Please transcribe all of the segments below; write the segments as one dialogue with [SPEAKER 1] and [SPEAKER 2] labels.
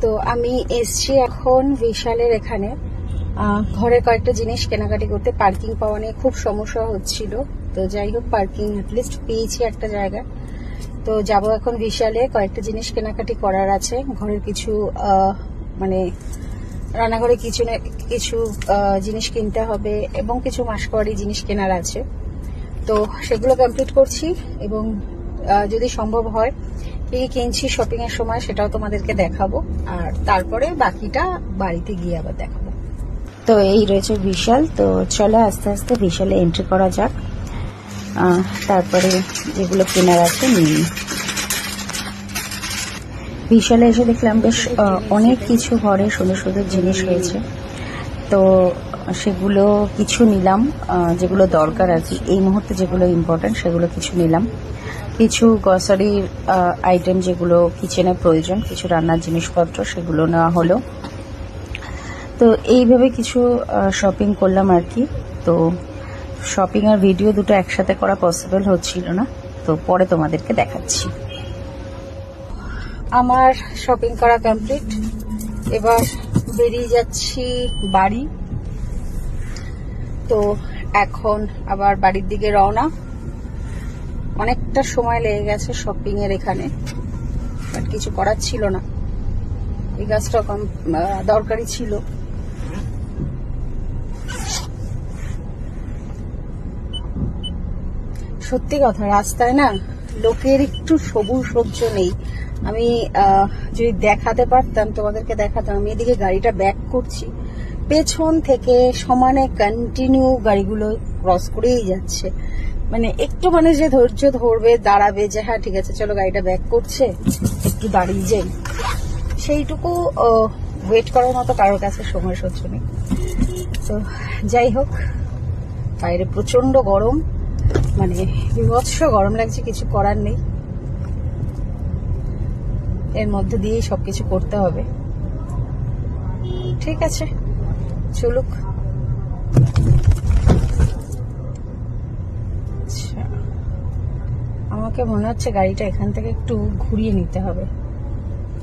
[SPEAKER 1] তো আমি এসছি এখন বিশালের এখানে ঘরে কয়েকটা জিনিস কেনাকাটি করতে। পার্কিং পাওয়া নিয়ে খুব সমস্যা হচ্ছিল, তো যাই হোক পার্কিং অ্যাটলিস্ট পেয়েছি একটা জায়গায়। তো যাব এখন বিশালে, কয়েকটা জিনিস কেনাকাটি করার আছে। ঘরের কিছু মানে রান্নাঘরে কিছু জিনিস কিনতে হবে এবং কিছু মাসকওয়ারি জিনিস কেনার আছে, তো সেগুলো কমপ্লিট করছি। এবং যদি সম্ভব হয় কি কিনছি শপিং এর সময় সেটাও তোমাদেরকে দেখাবো, আর তারপরে বাকিটা বাড়িতে গিয়ে আবার দেখাবো। তো এই রয়েছে বিশাল, তো চলো আস্তে আস্তে বিশালে এন্ট্রি করা যাক, তারপরে যেগুলো কেনার আছে নিই। বিশালে এসে দেখলাম বেশ অনেক কিছু ঘরে সুন্দর সুন্দর জিনিস হয়েছে, তো সেগুলো কিছু নিলাম যেগুলো দরকার আর কি এই মুহূর্তে, যেগুলো ইম্পর্টেন্ট সেগুলো কিছু নিলাম। কিছু গ্রসারির আইটেম যেগুলো কিচেনে প্রয়োজন, কিছু রান্নার জিনিসপত্র সেগুলো নেওয়া হলো। তো এইভাবে কিছু শপিং করলাম আর কি। তো শপিং আর ভিডিও দুটো একসাথে করা পসিবল হচ্ছিল না, তো পরে তোমাদেরকে দেখাচ্ছি। আমার শপিং করা কমপ্লিট, এবার বেরিয়ে যাচ্ছি বাড়ি। তো এখন আবার বাড়ির দিকে রওনা। অনেকটা সময় লেগে গেছে শপিং এর এখানে, বাট কিছু করার ছিল না, এই কাজটা দরকারি ছিল। সত্যি কথা, রাস্তায় না লোকের একটু সবুজ সহ্য নেই। আমি যদি দেখাতে পারতাম তোমাদেরকে দেখাতাম। আমি এদিকে গাড়িটা ব্যাক করছি, পেছন থেকে সমানে কন্টিনিউ গাড়িগুলো ক্রস করেই যাচ্ছে। মানে একটু মানুষ যে ধৈর্য ধরবে, দাঁড়াবে যে হ্যাঁ ঠিক আছে চলো গাড়িটা ব্যাক করছে একটু দাঁড়িয়ে যাই, সেইটুকু ওয়েট করার মতো কারোর কাছে সময় সহ্য নেই। তো যাই হোক, বাইরে প্রচন্ড গরম, মানে বিভৎস গরম লাগছে, কিছু করার নেই, এর মধ্যে দিয়েই সবকিছু করতে হবে। ঠিক আছে চলুক। আচ্ছা, আমাকে মনে হচ্ছে গাড়িটা এখান থেকে একটু ঘুরিয়ে নিতে হবে,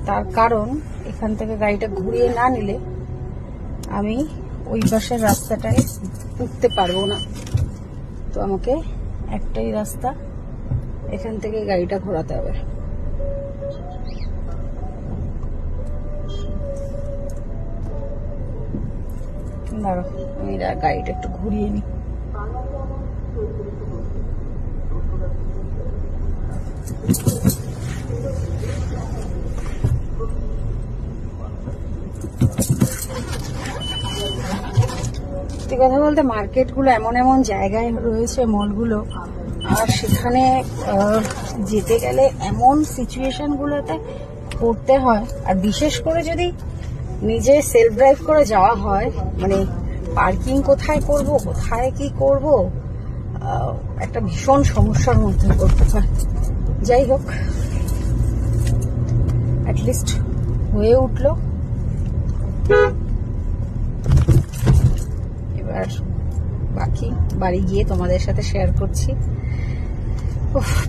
[SPEAKER 1] তার কারণ এখান থেকে গাড়িটা ঘুরিয়ে না নিলে আমি ওই পাশের রাস্তাটায় উঠতে পারবো না। তো আমাকে একটাই রাস্তা, এখান থেকে গাড়িটা ঘোরাতে হবে। দাঁড়াও, আমি গাড়িটা একটু ঘুরিয়ে নিই। কথা বলতে মার্কেটগুলো এমন এমন জায়গায় রয়েছে, মলগুলো, আর সেখানে যেতে গেলে এমন সিচুয়েশন গুলোতে পড়তে হয়। আর বিশেষ করে যদি নিজে সেলফ ড্রাইভ করে যাওয়া হয়, মানে পার্কিং কোথায় করব, কোথায় কি করব, একটা ভীষণ সমস্যার মধ্যে পড়তে হয়। যাই হোক, অ্যাটলিস্ট হয়ে উঠলো। এবার বাকি বাড়ি গিয়ে তোমাদের সাথে শেয়ার করছি।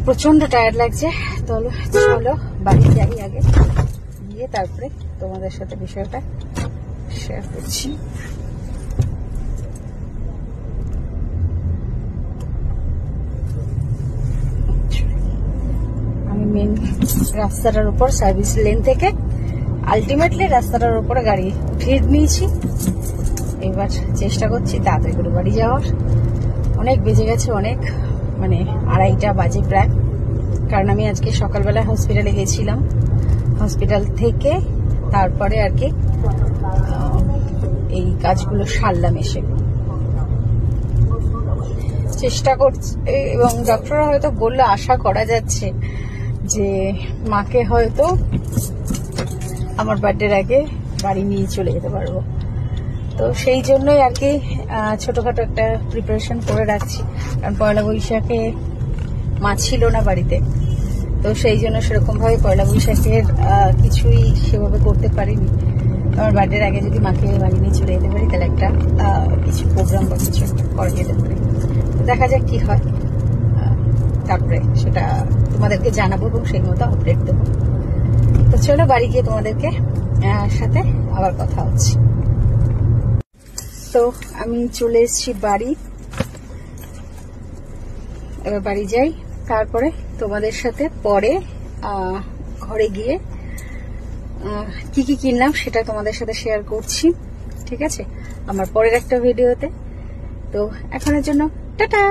[SPEAKER 1] প্রচন্ড টায়ার্ড লাগছে, চলো বাড়ি যাই আগে, গিয়ে তারপরে তোমাদের সাথে বিষয়টা শেয়ার করছি। আমি মেন রাস্তাটার উপর সার্ভিস লেন থেকে আলটিমেটলি রাস্তাটার উপরে গাড়ি উঠিয়ে নিয়েছি। এবার চেষ্টা করছি তাড়াতাড়ি করে বাড়ি যাওয়ার। অনেক বেজে গেছে, অনেক, মানে 2:30 বাজে প্রায়, কারণ আমি আজকে সকালবেলা হসপিটালে গেছিলাম। হসপিটাল থেকে তারপরে আর কি এই কাজগুলো সারলাম এসে। চেষ্টা করছি, এবং ডক্টররা হয়তো বললো আশা করা যাচ্ছে যে মাকে হয়তো আমার বার্থডের আগে বাড়ি নিয়ে চলে যেতে পারবো। তো সেই জন্যই আর কি ছোটখাটো একটা প্রিপারেশন করে রাখছি, কারণ পয়লা বৈশাখে মা ছিল না বাড়িতে, তো সেই জন্য সেরকম ভাবে পয়লা বৈশাখের কিছুই সেভাবে করতে পারিনি। আমার বার্থডের আগে যদি মাকে বাড়ি নিয়ে চলে যেতে পারি, তাহলে একটা কিছু প্রোগ্রাম বা কিছু করা যেতে পারে। দেখা যাক কি হয়, তারপরে সেটা তোমাদেরকে জানাবো এবং সেই মতো আপডেট দেবো। তো চলো বাড়ি গিয়ে তোমাদেরকে সাথে আবার কথা হচ্ছে। তো আমি চলে এসেছি বাড়ি, এবার বাড়ি যাই, তারপরে তোমাদের সাথে পরে ঘরে গিয়ে কি কি কিনলাম সেটা তোমাদের সাথে শেয়ার করছি, ঠিক আছে, আমার পরের একটা ভিডিওতে। তো এখনের জন্য টাটা।